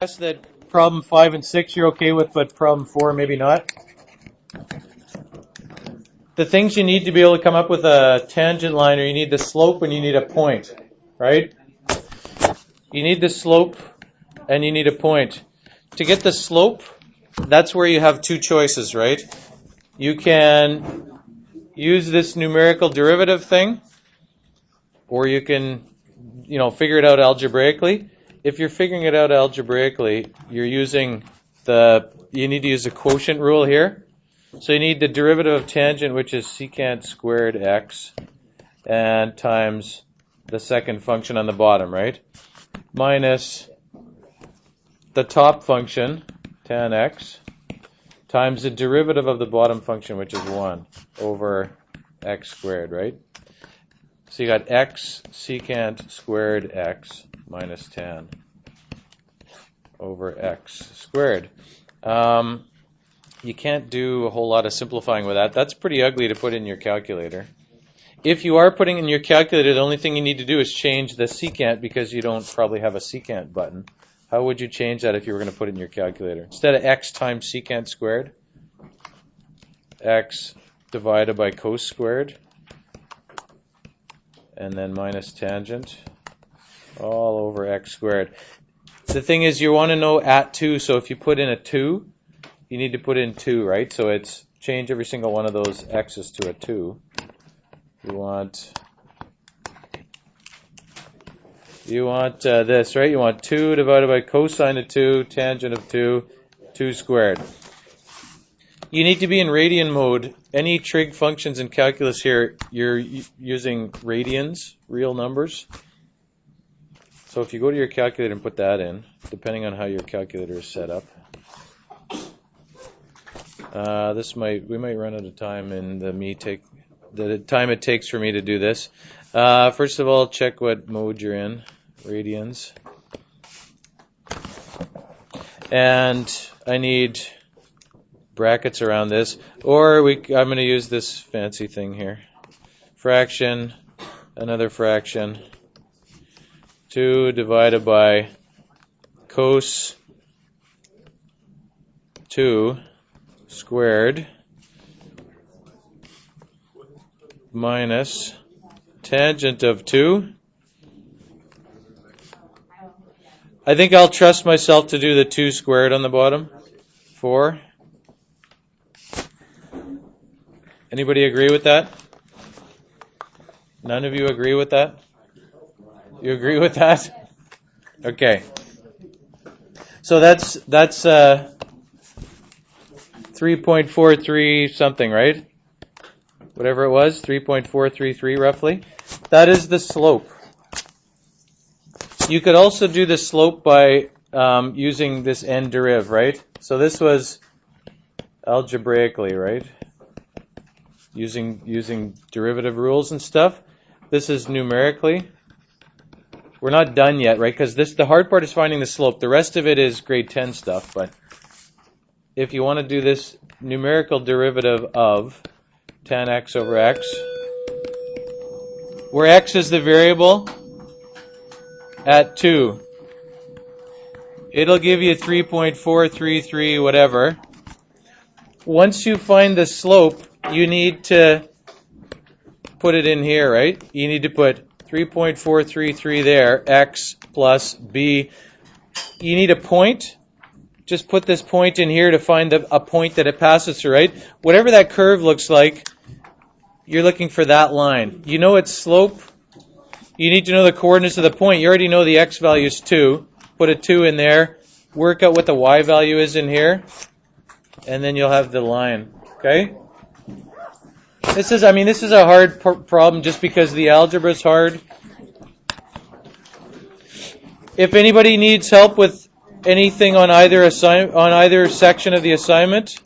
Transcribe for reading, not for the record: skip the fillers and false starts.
Guess that problem 5 and 6 you're okay with, but problem 4 maybe not. The things you need to be able to come up with a tangent line, or you need the slope and you need a point, right? You need the slope and you need a point. To get the slope, that's where you have two choices, right? You can use this numerical derivative thing, or you can, figure it out algebraically. If you're figuring it out algebraically, you need to use the quotient rule here. So you need the derivative of tangent, which is secant squared x, and times the second function on the bottom, right? Minus the top function, tan x, times the derivative of the bottom function, which is 1 over x squared, right? So you got x secant squared x minus tan over x squared. You can't do a whole lot of simplifying with that. That's pretty ugly to put in your calculator. If you are putting in your calculator, the only thing you need to do is change the secant, because you don't probably have a secant button. How would you change that if you were going to put it in your calculator? Instead of x times secant squared, x divided by cos squared, and then minus tangent all over x squared. The thing is, you want to know at 2, so if you put in a 2, you need to put in 2, right? So it's change every single one of those x's to a 2. You want this, right? You want 2 divided by cosine of 2, tangent of 2, 2 squared. You need to be in radian mode. Any trig functions in calculus here, you're using radians, real numbers. So if you go to your calculator and put that in, depending on how your calculator is set up, we might run out of time in the time it takes for me to do this. First of all, check what mode you're in, radians. And I need brackets around this, or I'm going to use this fancy thing here. Fraction, another fraction, 2 divided by cos 2 squared minus tangent of 2. I think I'll trust myself to do the 2 squared on the bottom. 4. Anybody agree with that? None of you agree with that? You agree with that? Okay. So that's 3.43 something, right? Whatever it was, 3.433 roughly. That is the slope. You could also do the slope by using this n deriv, right? So this was algebraically, right? Using derivative rules and stuff. This is numerically. We're not done yet, right? Because the hard part is finding the slope. The rest of it is grade 10 stuff. But if you want to do this numerical derivative of tan x over x, where x is the variable at 2, it'll give you 3.433 whatever. Once you find the slope, you need to put it in here, right? You need to put 3.433 there, x plus b. You need a point. Just put this point in here to find a point that it passes through, right? Whatever that curve looks like, you're looking for that line. You know its slope. You need to know the coordinates of the point. You already know the x value is 2. Put a 2 in there. Work out what the y value is in here. And then you'll have the line. Okay? This is a hard problem just because the algebra is hard. If anybody needs help with anything on either section of the assignment,